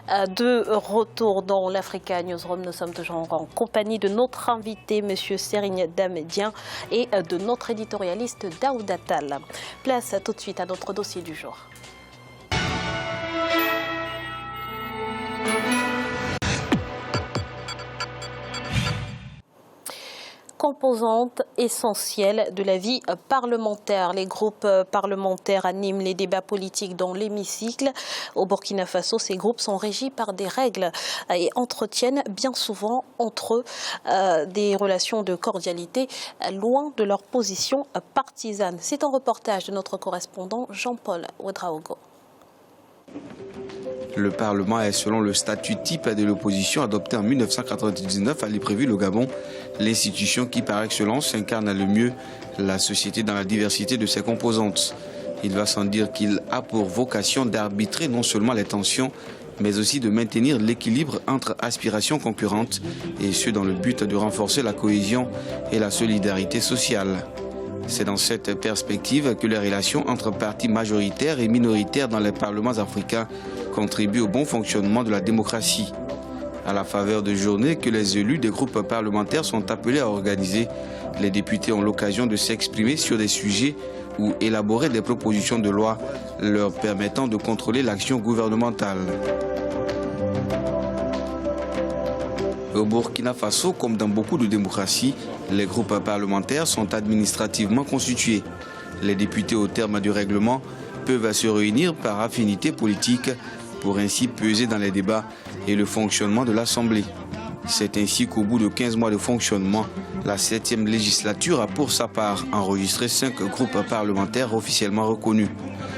De retour dans l'Africa Newsroom, nous sommes toujours en compagnie de notre invité, M. Serigne Damedien, et de notre éditorialiste Daouda Tall. Place tout de suite à notre dossier du jour. Composante essentielle de la vie parlementaire. Les groupes parlementaires animent les débats politiques dans l'hémicycle. Au Burkina Faso, ces groupes sont régis par des règles et entretiennent bien souvent entre eux des relations de cordialité loin de leur position partisane. C'est un reportage de notre correspondant Jean-Paul Ouedraogo. Le Parlement est, selon le statut type de l'opposition adopté en 1999 à Libreville au Gabon, l'institution qui par excellence incarne le mieux la société dans la diversité de ses composantes. Il va sans dire qu'il a pour vocation d'arbitrer non seulement les tensions, mais aussi de maintenir l'équilibre entre aspirations concurrentes, et ce dans le but de renforcer la cohésion et la solidarité sociale. C'est dans cette perspective que les relations entre partis majoritaires et minoritaires dans les parlements africains contribuent au bon fonctionnement de la démocratie. À la faveur de journées que les élus des groupes parlementaires sont appelés à organiser, les députés ont l'occasion de s'exprimer sur des sujets ou élaborer des propositions de loi leur permettant de contrôler l'action gouvernementale. Au Burkina Faso, comme dans beaucoup de démocraties, les groupes parlementaires sont administrativement constitués. Les députés, au terme du règlement, peuvent se réunir par affinité politique pour ainsi peser dans les débats et le fonctionnement de l'Assemblée. C'est ainsi qu'au bout de 15 mois de fonctionnement, la 7e législature a pour sa part enregistré 5 groupes parlementaires officiellement reconnus.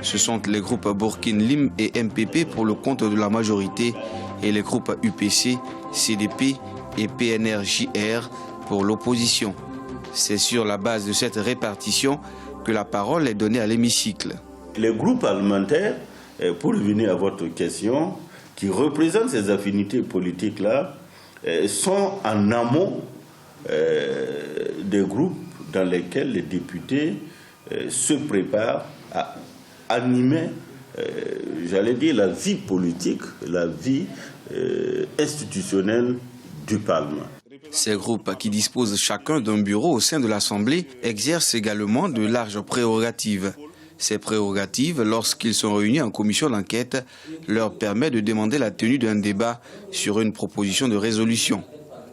Ce sont les groupes Burkina Lim et MPP pour le compte de la majorité et les groupes UPC, CDP et PNR-JR pour l'opposition. C'est sur la base de cette répartition que la parole est donnée à l'hémicycle. Les groupes parlementaires, pour revenir à votre question, qui représentent ces affinités politiques-là, sont en amont des groupes dans lesquels les députés se préparent à animer, j'allais dire, la vie politique, la vie institutionnelle du Parlement. Ces groupes, qui disposent chacun d'un bureau au sein de l'Assemblée, exercent également de larges prérogatives. Ces prérogatives, lorsqu'ils sont réunis en commission d'enquête, leur permettent de demander la tenue d'un débat sur une proposition de résolution.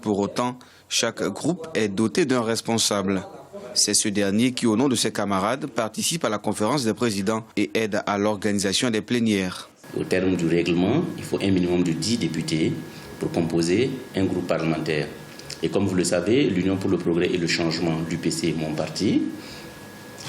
Pour autant, chaque groupe est doté d'un responsable. C'est ce dernier qui, au nom de ses camarades, participe à la conférence des présidents et aide à l'organisation des plénières. Au terme du règlement, il faut un minimum de 10 députés pour composer un groupe parlementaire. Et comme vous le savez, l'Union pour le progrès et le changement du PC, mon parti,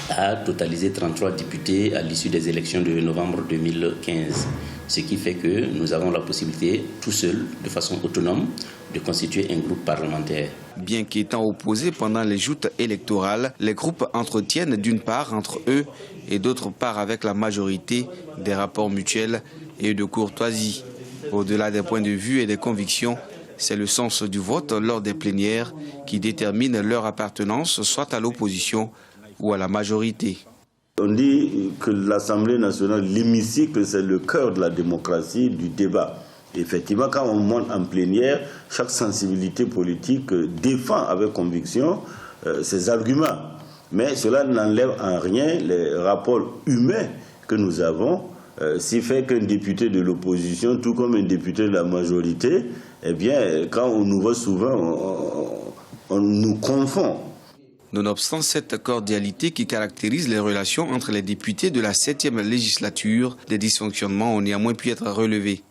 a totalisé 33 députés à l'issue des élections de novembre 2015. Ce qui fait que nous avons la possibilité, tout seul, de façon autonome, de constituer un groupe parlementaire. Bien qu'étant opposés pendant les joutes électorales, les groupes entretiennent d'une part entre eux et d'autre part avec la majorité des rapports mutuels et de courtoisie. Au-delà des points de vue et des convictions, c'est le sens du vote lors des plénières qui détermine leur appartenance soit à l'opposition ou à la majorité. On dit que l'Assemblée nationale, l'hémicycle, c'est le cœur de la démocratie, du débat. Effectivement, quand on monte en plénière, chaque sensibilité politique défend avec conviction ses arguments. Mais cela n'enlève en rien les rapports humains que nous avons, ce fait qu'un député de l'opposition, tout comme un député de la majorité, eh bien, quand on nous voit souvent, on nous confond. Nonobstant cette cordialité qui caractérise les relations entre les députés de la 7e législature, des dysfonctionnements ont néanmoins pu être relevés.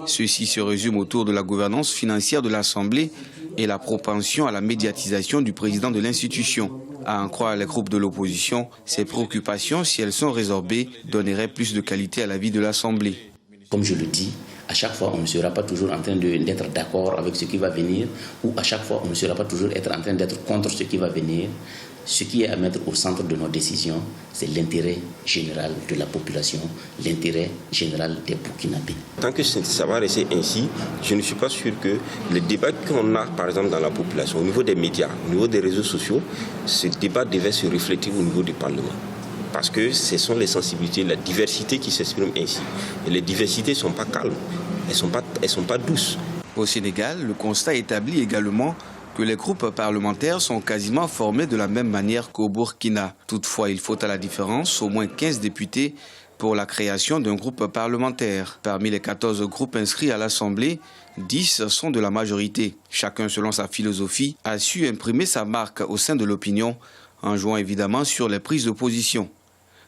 Ceux-ci se résument autour de la gouvernance financière de l'Assemblée et la propension à la médiatisation du président de l'institution. À en croire les groupes de l'opposition, ces préoccupations, si elles sont résorbées, donneraient plus de qualité à la vie de l'Assemblée. Comme je le dis, à chaque fois, on ne sera pas toujours en train d'être d'accord avec ce qui va venir, ou à chaque fois, on ne sera pas toujours en train d'être contre ce qui va venir. Ce qui est à mettre au centre de nos décisions, c'est l'intérêt général de la population, l'intérêt général des Burkinabés. Tant que ça va rester ainsi, je ne suis pas sûr que les débats qu'on a, par exemple, dans la population, au niveau des médias, au niveau des réseaux sociaux, ce débat devait se refléter au niveau du Parlement. Parce que ce sont les sensibilités, la diversité qui s'exprime ainsi. Et les diversités ne sont pas calmes. elles sont pas douces. Au Sénégal, le constat établit également que les groupes parlementaires sont quasiment formés de la même manière qu'au Burkina. Toutefois, il faut à la différence au moins 15 députés pour la création d'un groupe parlementaire. Parmi les 14 groupes inscrits à l'Assemblée, 10 sont de la majorité. Chacun, selon sa philosophie, a su imprimer sa marque au sein de l'opinion, en jouant évidemment sur les prises de position.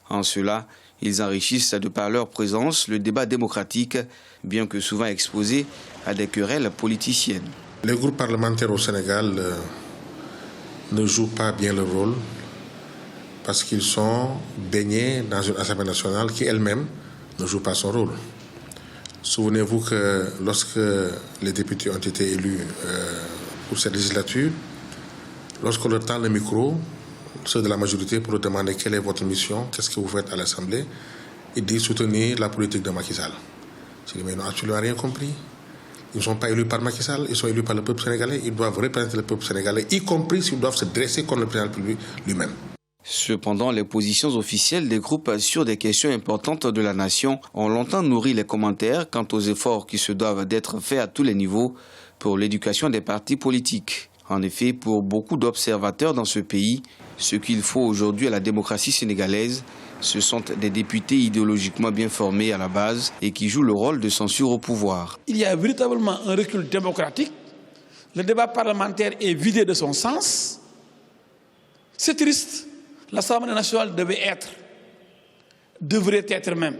En cela, ils enrichissent de par leur présence le débat démocratique, bien que souvent exposé à des querelles politiciennes. Les groupes parlementaires au Sénégal ne jouent pas bien leur rôle parce qu'ils sont baignés dans une Assemblée nationale qui elle-même ne joue pas son rôle. Souvenez-vous que lorsque les députés ont été élus pour cette législature, lorsqu'on leur tend le micro, ceux de la majorité pour leur demander quelle est votre mission, qu'est-ce que vous faites à l'Assemblée, ils disent soutenir la politique de Macky Sall. Je dis mais ils n'ont absolument rien compris. Ils ne sont pas élus par Macky Sall, ils sont élus par le peuple sénégalais. Ils doivent représenter le peuple sénégalais, y compris s'ils doivent se dresser contre le président lui-même. Cependant, les positions officielles des groupes sur des questions importantes de la nation ont longtemps nourri les commentaires quant aux efforts qui se doivent d'être faits à tous les niveaux pour l'éducation des partis politiques. En effet, pour beaucoup d'observateurs dans ce pays, ce qu'il faut aujourd'hui à la démocratie sénégalaise, ce sont des députés idéologiquement bien formés à la base et qui jouent le rôle de censure au pouvoir. Il y a véritablement un recul démocratique. Le débat parlementaire est vidé de son sens. C'est triste. L'Assemblée nationale devrait être même,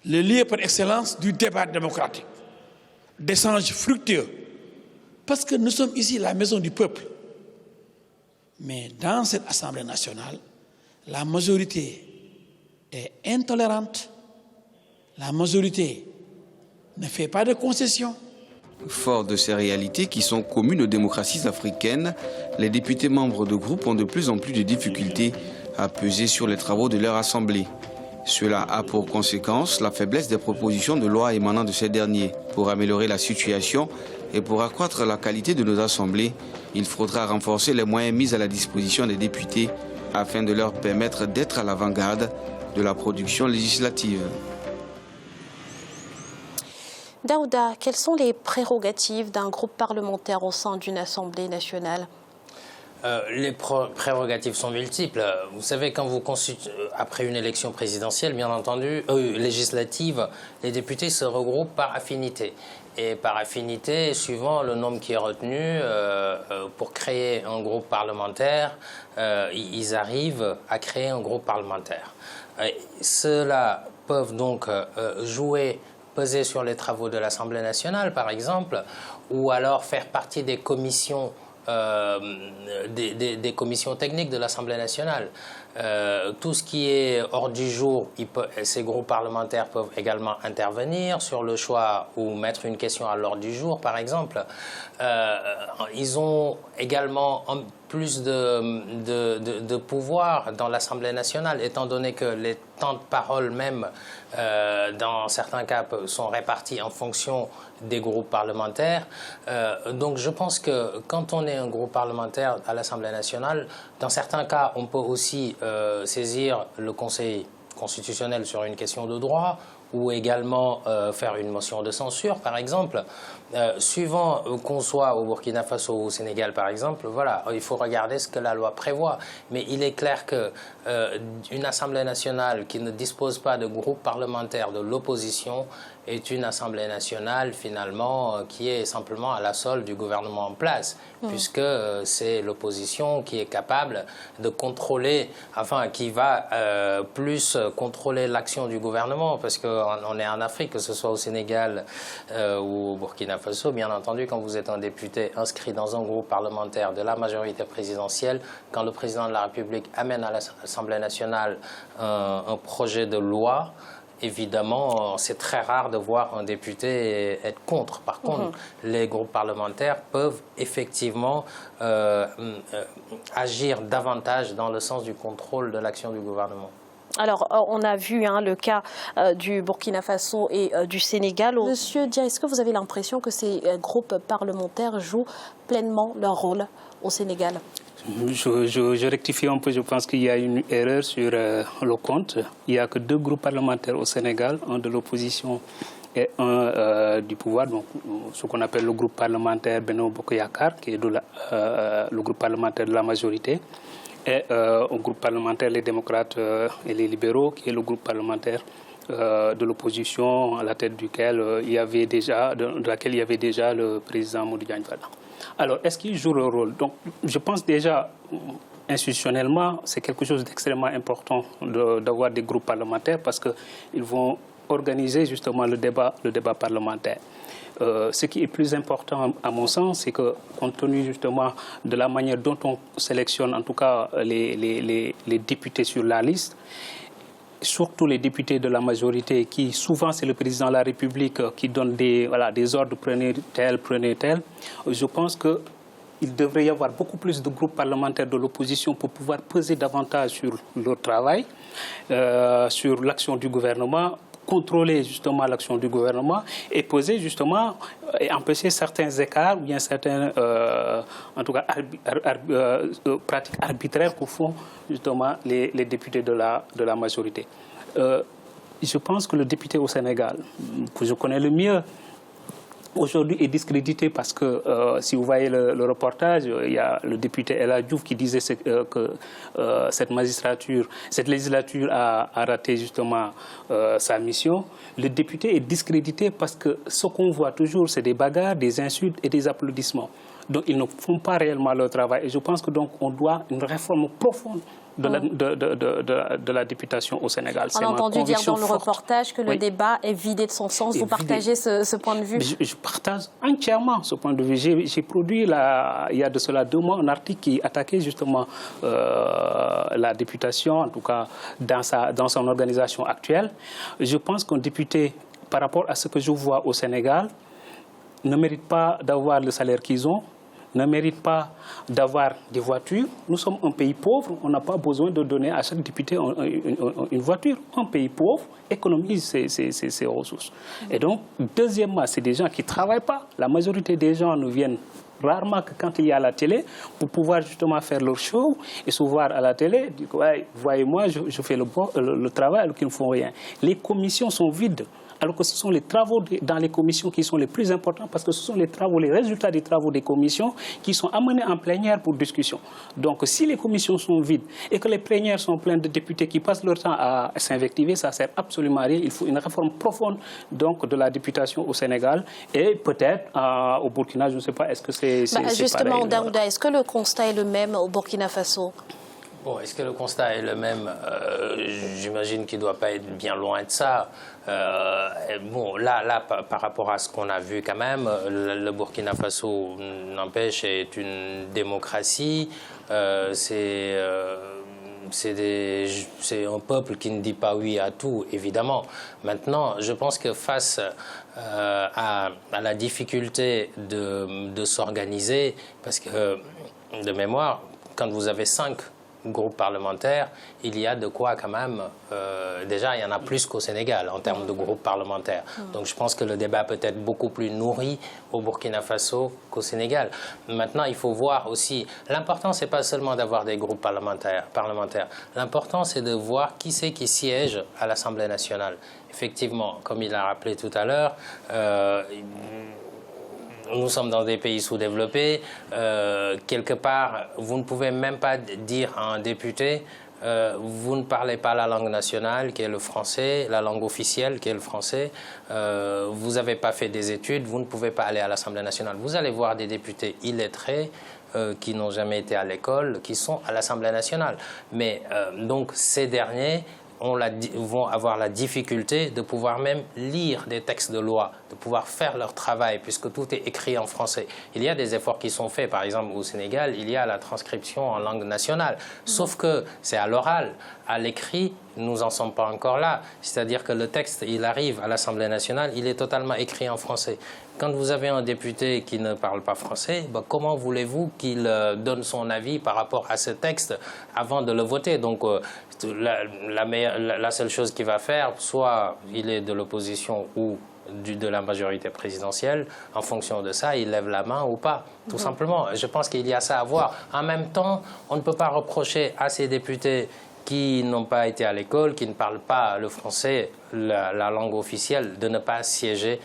le lieu par excellence du débat démocratique, d'échanges fructueux. Parce que nous sommes ici la maison du peuple. Mais dans cette Assemblée nationale, la majorité est intolérante. La majorité ne fait pas de concessions. Fort de ces réalités qui sont communes aux démocraties africaines, les députés membres de groupes ont de plus en plus de difficultés à peser sur les travaux de leur assemblée. Cela a pour conséquence la faiblesse des propositions de loi émanant de ces derniers. Pour améliorer la situation et pour accroître la qualité de nos assemblées, il faudra renforcer les moyens mis à la disposition des députés afin de leur permettre d'être à l'avant-garde de la production législative. Daouda, quelles sont les prérogatives d'un groupe parlementaire au sein d'une Assemblée nationale ? Les prérogatives sont multiples. Vous savez, quand vous constituez, après une élection présidentielle, bien entendu, législative, les députés se regroupent par affinité. Et par affinité, suivant le nombre qui est retenu, pour créer un groupe parlementaire, ils arrivent à créer un groupe parlementaire. Ceux-là peuvent donc peser sur les travaux de l'Assemblée nationale, par exemple, ou alors faire partie des commissions des commissions techniques de l'Assemblée nationale. Tout ce qui est hors du jour, ces groupes parlementaires peuvent également intervenir sur le choix ou mettre une question à l'ordre du jour, par exemple. Ils ont également plus de pouvoir dans l'Assemblée nationale, étant donné que les temps de parole même, dans certains cas, sont répartis en fonction des groupes parlementaires. Donc je pense que quand on est un groupe parlementaire à l'Assemblée nationale, dans certains cas, on peut aussi saisir le Conseil constitutionnel sur une question de droit ou également faire une motion de censure, par exemple. Suivant qu'on soit au Burkina Faso ou au Sénégal, par exemple, voilà, il faut regarder ce que la loi prévoit. Mais il est clair qu'une Assemblée nationale qui ne dispose pas de groupe parlementaire de l'opposition est une Assemblée nationale, finalement, qui est simplement à la solde du gouvernement en place, puisque c'est l'opposition qui est capable de contrôler, enfin, qui va plus contrôler l'action du gouvernement, parce qu'on est en Afrique, que ce soit au Sénégal ou au Burkina Faso, bien entendu, quand vous êtes un député inscrit dans un groupe parlementaire de la majorité présidentielle, quand le président de la République amène à l'Assemblée nationale un projet de loi, évidemment, c'est très rare de voir un député être contre. Par contre, les groupes parlementaires peuvent effectivement agir davantage dans le sens du contrôle de l'action du gouvernement. Alors, on a vu le cas du Burkina Faso et du Sénégal. Monsieur Dia, est-ce que vous avez l'impression que ces groupes parlementaires jouent pleinement leur rôle au Sénégal ? Je rectifie un peu, je pense qu'il y a une erreur sur le compte. Il n'y a que 2 groupes parlementaires au Sénégal, un de l'opposition et un du pouvoir, donc ce qu'on appelle le groupe parlementaire Benno Bokk Yakaar, qui est le groupe parlementaire de la majorité, et un groupe parlementaire les démocrates et les libéraux, qui est le groupe parlementaire de l'opposition, à la tête duquel de laquelle il y avait déjà le président Modou Diagne Fada. Alors, est-ce qu'il joue le rôle? Donc, je pense déjà, institutionnellement, c'est quelque chose d'extrêmement important d'avoir des groupes parlementaires parce qu'ils vont organiser justement le débat parlementaire. Ce qui est plus important, à mon sens, c'est que, compte tenu justement de la manière dont on sélectionne, en tout cas, les députés sur la liste, surtout les députés de la majorité, qui souvent c'est le président de la République qui donne des ordres, prenez tel, je pense qu'il devrait y avoir beaucoup plus de groupes parlementaires de l'opposition pour pouvoir peser davantage sur leur travail, sur l'action du gouvernement, contrôler justement l'action du gouvernement et poser justement et empêcher certains écarts ou bien certaines en tout cas pratiques arbitraires que font justement les députés de la majorité. Je pense que le député au Sénégal, que je connais le mieux, aujourd'hui est discrédité parce que si vous voyez le reportage, il y a le député El Hadj Diouf qui disait que cette législature a raté justement sa mission. Le député est discrédité parce que ce qu'on voit toujours, c'est des bagarres, des insultes et des applaudissements. Donc ils ne font pas réellement leur travail. Et je pense que donc on doit une réforme profonde de la députation au Sénégal. On a entendu dire dans le reportage que le débat est vidé de son sens. Vous partagez ce point de vue? Je partage entièrement ce point de vue. J'ai produit il y a de cela 2 mois un article qui attaquait justement la députation, en tout cas dans son organisation actuelle. Je pense qu'un député, par rapport à ce que je vois au Sénégal, ne mérite pas d'avoir le salaire qu'ils ont, ne mérite pas d'avoir des voitures. Nous sommes un pays pauvre, on n'a pas besoin de donner à chaque député une voiture. Un pays pauvre économise ses ressources. Et donc, deuxièmement, c'est des gens qui ne travaillent pas. La majorité des gens ne viennent rarement que quand il y a la télé pour pouvoir justement faire leur show et se voir à la télé, dire ouais, voyez-moi, je fais le travail alors qu'ils ne font rien. Les commissions sont vides. Alors que ce sont les travaux dans les commissions qui sont les plus importants parce que ce sont les résultats des travaux des commissions qui sont amenés en plénière pour discussion. Donc si les commissions sont vides et que les plénières sont pleines de députés qui passent leur temps à s'invectiver, ça ne sert absolument à rien. Il faut une réforme profonde donc, de la députation au Sénégal et peut-être au Burkina, je ne sais pas, est-ce que c'est justement, pareil, Daouda, est-ce que le constat est le même au Burkina Faso? Bon, est-ce que le constat est le même? J'imagine qu'il ne doit pas être bien loin de ça. Bon, là, par rapport à ce qu'on a vu quand même, le Burkina Faso, n'empêche, est une démocratie. C'est un peuple qui ne dit pas oui à tout, évidemment. Maintenant, je pense que face à la difficulté de s'organiser, parce que, de mémoire, quand vous avez 5 groupes parlementaires, il y a de quoi quand même, déjà il y en a plus qu'au Sénégal en termes de groupes parlementaires. Donc je pense que le débat peut être beaucoup plus nourri au Burkina Faso qu'au Sénégal. Maintenant il faut voir aussi, l'important c'est pas seulement d'avoir des groupes parlementaires. L'important c'est de voir qui c'est qui siège à l'Assemblée nationale. Effectivement, comme il a rappelé tout à l'heure, nous sommes dans des pays sous-développés. Quelque part, vous ne pouvez même pas dire à un député vous ne parlez pas la langue nationale, qui est le français, la langue officielle, qui est le français. Vous n'avez pas fait des études, vous ne pouvez pas aller à l'Assemblée nationale. Vous allez voir des députés illettrés qui n'ont jamais été à l'école, qui sont à l'Assemblée nationale. Mais donc, ces derniers vont avoir la difficulté de pouvoir même lire des textes de loi, de pouvoir faire leur travail, puisque tout est écrit en français. Il y a des efforts qui sont faits, par exemple au Sénégal, il y a la transcription en langue nationale, sauf que c'est à l'oral. À l'écrit, nous n'en sommes pas encore là. C'est-à-dire que le texte, il arrive à l'Assemblée nationale, il est totalement écrit en français. Quand vous avez un député qui ne parle pas français, comment voulez-vous qu'il donne son avis par rapport à ce texte avant de le voter? Donc la seule chose qu'il va faire, soit il est de l'opposition ou de la majorité présidentielle, en fonction de ça, il lève la main ou pas, tout simplement. Je pense qu'il y a ça à voir. En même temps, on ne peut pas reprocher à ces députés qui n'ont pas été à l'école, qui ne parlent pas le français, la langue officielle, de ne pas siéger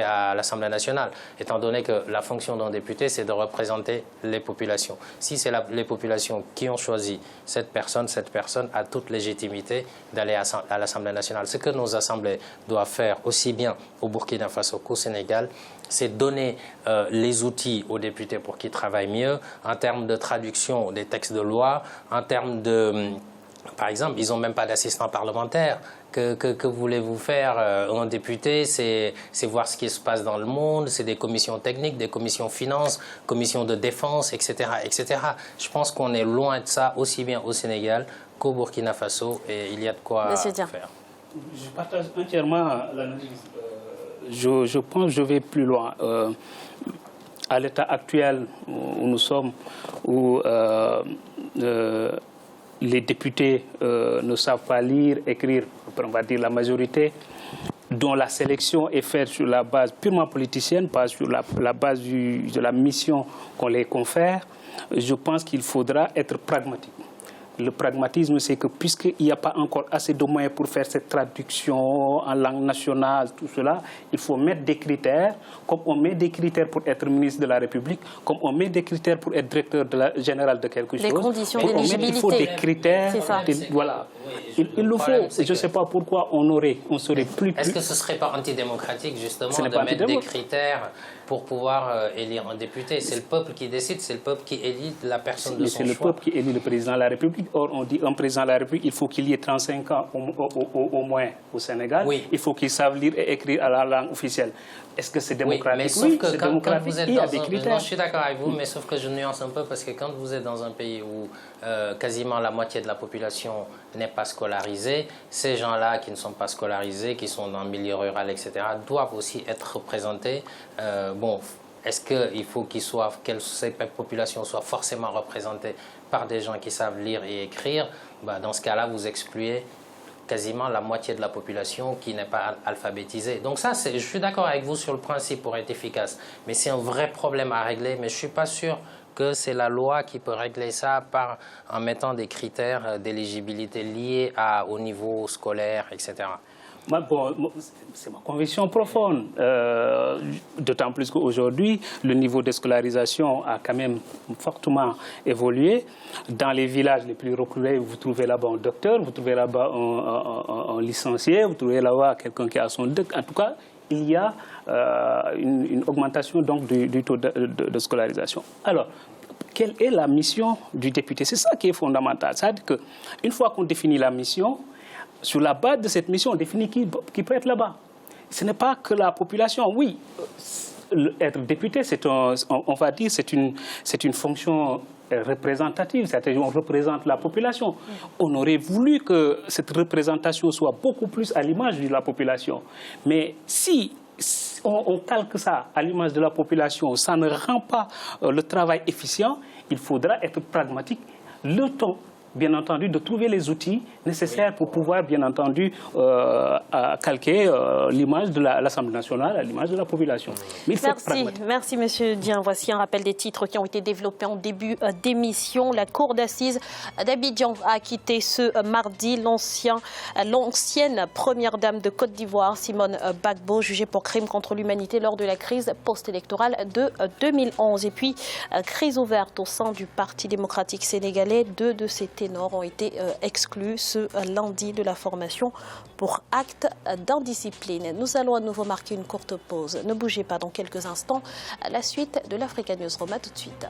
à l'Assemblée nationale, étant donné que la fonction d'un député, c'est de représenter les populations. Si c'est les populations qui ont choisi cette personne a toute légitimité d'aller à l'Assemblée nationale. Ce que nos assemblées doivent faire aussi bien au Burkina Faso qu'au Sénégal, c'est donner les outils aux députés pour qu'ils travaillent mieux en termes de traduction des textes de loi, en termes de... Par exemple, ils n'ont même pas d'assistant parlementaire. Que voulez-vous faire? Un député, c'est voir ce qui se passe dans le monde, c'est des commissions techniques, des commissions finances, commissions de défense, etc. etc. Je pense qu'on est loin de ça, aussi bien au Sénégal qu'au Burkina Faso, et il y a de quoi faire. Je partage entièrement l'analyse. Je pense que je vais plus loin. À l'état actuel où nous sommes, où les députés ne savent pas lire, écrire, on va dire la majorité, dont la sélection est faite sur la base purement politicienne, pas sur la base de la mission qu'on les confère, je pense qu'il faudra être pragmatique. Le pragmatisme, c'est que puisqu'il n'y a pas encore assez de moyens pour faire cette traduction en langue nationale, tout cela, il faut mettre des critères, comme on met des critères pour être ministre de la République, comme on met des critères pour être directeur général de quelque chose. Les conditions d'éligibilité. Il faut des critères. C'est ça. Voilà. Il le faut. Je ne sais pas pourquoi on serait plus... Est-ce que ce ne serait pas antidémocratique, justement, de mettre des critères pour pouvoir élire un député? C'est le peuple qui décide, c'est le peuple qui élit la personne de son choix. C'est le peuple qui élit le président de la République. Or, on dit un président de la République, il faut qu'il y ait 35 ans au moins au Sénégal. Oui. Il faut qu'il sache lire et écrire à la langue officielle. Est-ce que c'est démocratique? Oui, mais sauf que quand vous êtes dans un... je suis d'accord avec vous, mais sauf que je nuance un peu, parce que quand vous êtes dans un pays où quasiment la moitié de la population n'est pas scolarisée, ces gens-là qui ne sont pas scolarisés, qui sont dans le milieu rural, etc., doivent aussi être représentés. Bon, est-ce qu'il faut que ces populations soient forcément représentées par des gens qui savent lire et écrire? Dans ce cas-là, vous excluez quasiment la moitié de la population qui n'est pas alphabétisée. Donc ça, je suis d'accord avec vous sur le principe pour être efficace, mais c'est un vrai problème à régler, mais je ne suis pas sûr que c'est la loi qui peut régler ça en mettant des critères d'éligibilité liés au niveau scolaire, etc. Bon, c'est ma conviction profonde, d'autant plus qu'aujourd'hui, le niveau de scolarisation a quand même fortement évolué. Dans les villages les plus reculés, vous trouvez là-bas un docteur, vous trouvez là-bas un licencié, vous trouvez là-bas quelqu'un qui a son doc. En tout cas, il y a une augmentation donc, du taux de scolarisation. Alors, quelle est la mission du député? C'est ça qui est fondamental. C'est-à-dire qu'une fois qu'on définit la mission, sur la base de cette mission, on définit qui peut être là-bas. Ce n'est pas que la population. Oui, être député, on va dire, c'est une fonction représentative, c'est-à-dire on représente la population. On aurait voulu que cette représentation soit beaucoup plus à l'image de la population. Mais si on calque ça à l'image de la population, ça ne rend pas le travail efficient, il faudra être pragmatique. Le temps, bien entendu, de trouver les outils nécessaires pour pouvoir, bien entendu, calquer l'image de l'Assemblée nationale à l'image de la population. Mais merci Monsieur Dieng. Voici un rappel des titres qui ont été développés en début d'émission. La Cour d'assises d'Abidjan a acquitté ce mardi l'ancienne première dame de Côte d'Ivoire, Simone Gbagbo, jugée pour crime contre l'humanité lors de la crise post-électorale de 2011. Et puis, crise ouverte au sein du Parti démocratique sénégalais. 2 de ses ténors ont été exclus ce lundi de la formation pour acte d'indiscipline. Nous allons à nouveau marquer une courte pause. Ne bougez pas, dans quelques instants, à la suite de l'Africa News Roma, tout de suite.